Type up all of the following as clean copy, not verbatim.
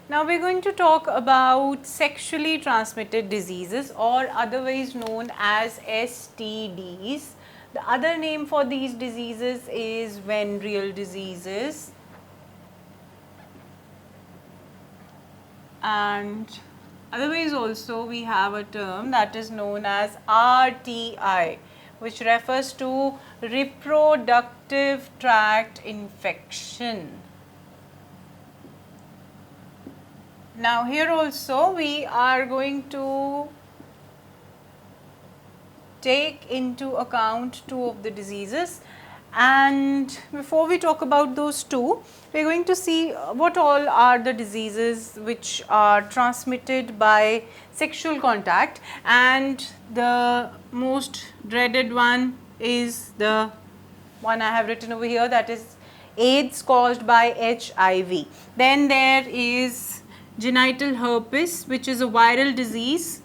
Now we are going to talk about sexually transmitted diseases, or otherwise known as STDs. The other name for these diseases is venereal diseases, and otherwise also we have a term that is known as RTI, which refers to reproductive tract infection. Now here also we are going to take into account two of the diseases, and before we talk about those two, we are going to see what all are the diseases which are transmitted by sexual contact, and the most dreaded one is the one I have written over here, that is AIDS caused by HIV. Then there is genital herpes, which is a viral disease.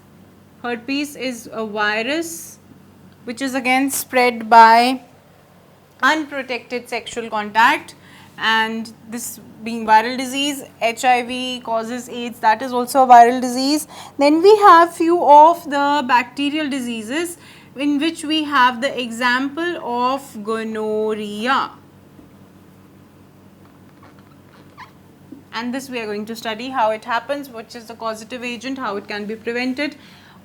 Herpes is a virus which is again spread by unprotected sexual contact, and this being viral disease, HIV causes AIDS, that is also a viral disease. Then we have few of the bacterial diseases, in which we have the example of gonorrhea, and this we are going to study how it happens, which is the causative agent, how it can be prevented.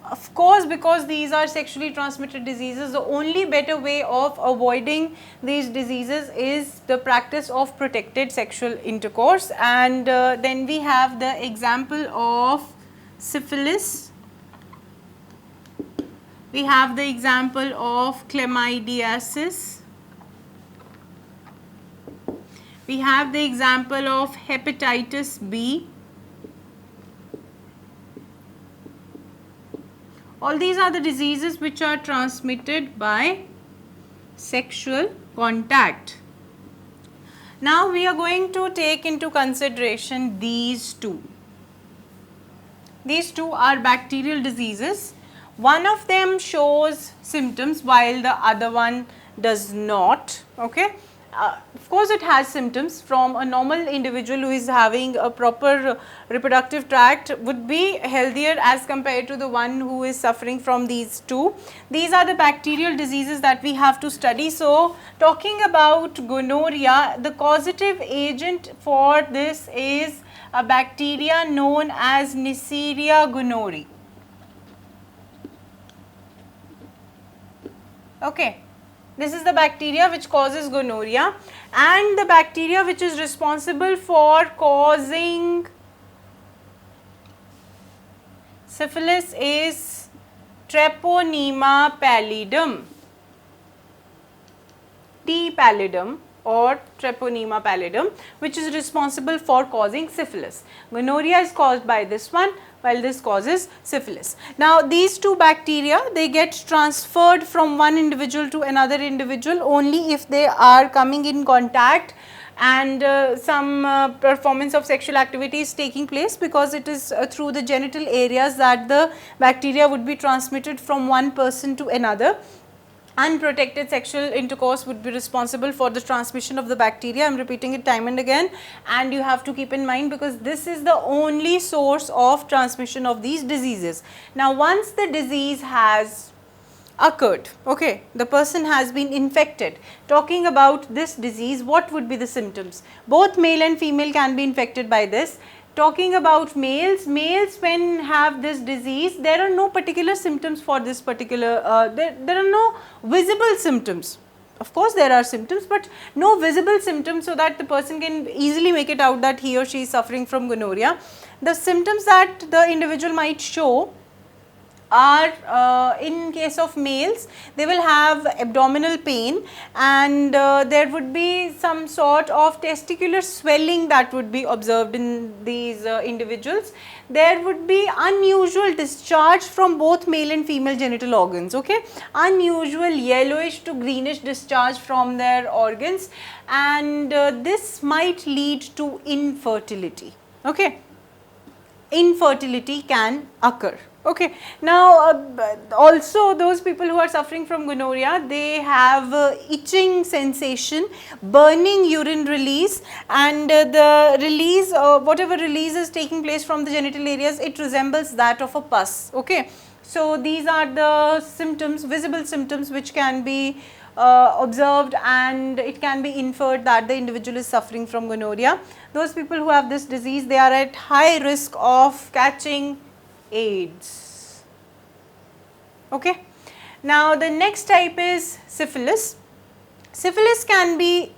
Of course, because these are sexually transmitted diseases, the only better way of avoiding these diseases is the practice of protected sexual intercourse. And then we have the example of syphilis, we have the example of chlamydiasis, we have the example of hepatitis B. All these are the diseases which are transmitted by sexual contact. Now we are going to take into consideration these two. These two are bacterial diseases. One of them shows symptoms while the other one does not. Okay. Of course, it has symptoms. From a normal individual who is having a proper reproductive tract would be healthier as compared to the one who is suffering from these two. These are the bacterial diseases that we have to study. So, talking about gonorrhea, the causative agent for this is a bacteria known as Neisseria gonorrhoeae. Okay. This is the bacteria which causes gonorrhea, and the bacteria which is responsible for causing syphilis is Treponema pallidum, T. pallidum or Treponema pallidum, which is responsible for causing syphilis. Gonorrhea is caused by this one, while this causes syphilis. Now these two bacteria, they get transferred from one individual to another individual only if they are coming in contact and some performance of sexual activity is taking place, because it is through the genital areas that the bacteria would be transmitted from one person to another. Unprotected sexual intercourse would be responsible for the transmission of the bacteria. I am repeating it time and again, and you have to keep in mind, because this is the only source of transmission of these diseases. Now once the disease has occurred, okay, the person has been infected, talking about this disease, what would be the symptoms? Both male and female can be infected by this. Talking about males, when have this disease, there are no particular symptoms for this particular, there are no visible symptoms. Of course, there are symptoms, but no visible symptoms, so that the person can easily make it out that he or she is suffering from gonorrhea. The symptoms that the individual might show are, in case of males, they will have abdominal pain, and there would be some sort of testicular swelling that would be observed in these individuals. There would be unusual discharge from both male and female genital organs, okay, unusual yellowish to greenish discharge from their organs, and this might lead to infertility, okay. Infertility can occur. Okay. Now, also those people who are suffering from gonorrhea, they have itching sensation, burning urine release, and the release, whatever release is taking place from the genital areas, it resembles that of a pus. Okay. So, these are the symptoms, visible symptoms which can be observed, and it can be inferred that the individual is suffering from gonorrhea. Those people who have this disease, they are at high risk of catching AIDS. Okay. Now, the next type is syphilis. Syphilis can be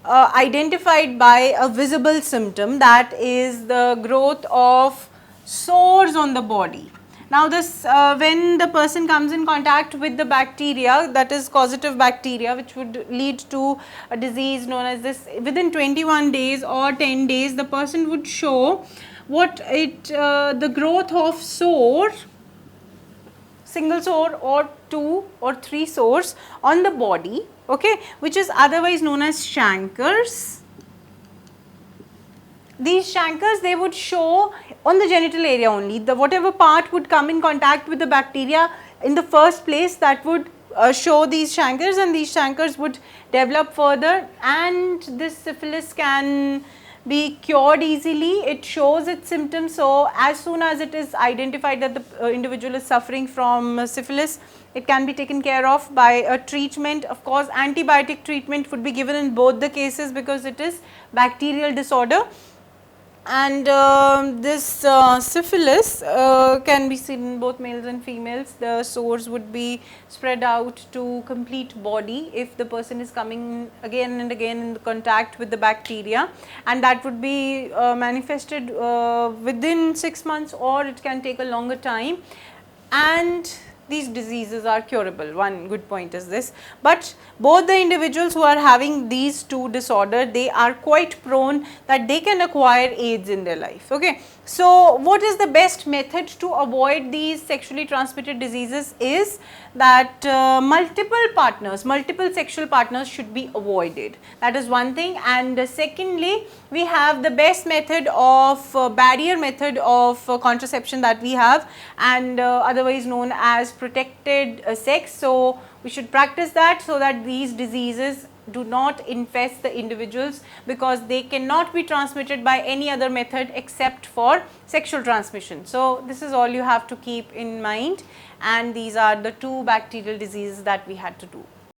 identified by a visible symptom, that is the growth of sores on the body. Now, this when the person comes in contact with the bacteria, that is causative bacteria, which would lead to a disease known as this, within 21 days or 10 days, the person would show the growth of sore, single sore or 2 or 3 sores on the body, okay, which is otherwise known as chancres. These chancres, they would show on the genital area only. The whatever part would come in contact with the bacteria in the first place, that would show these chancres, and these chancres would develop further, and this syphilis can be cured easily. It shows its symptoms. So, as soon as it is identified that the individual is suffering from syphilis, it can be taken care of by a treatment. Of course, antibiotic treatment would be given in both the cases because it is bacterial disorder. And this syphilis can be seen in both males and females. The sores would be spread out to complete body if the person is coming again and again in contact with the bacteria, and that would be manifested within 6 months, or it can take a longer time, and these diseases are curable. One good point is this, but both the individuals who are having these two disorders, they are quite prone that they can acquire AIDS in their life. Okay. So, what is the best method to avoid these sexually transmitted diseases is that multiple sexual partners should be avoided. That is one thing. And secondly, we have the best method of barrier method of contraception that we have, and otherwise known as protected sex. So, we should practice that so that these diseases do not infest the individuals, because they cannot be transmitted by any other method except for sexual transmission. So, this is all you have to keep in mind, and these are the 2 bacterial diseases that we had to do.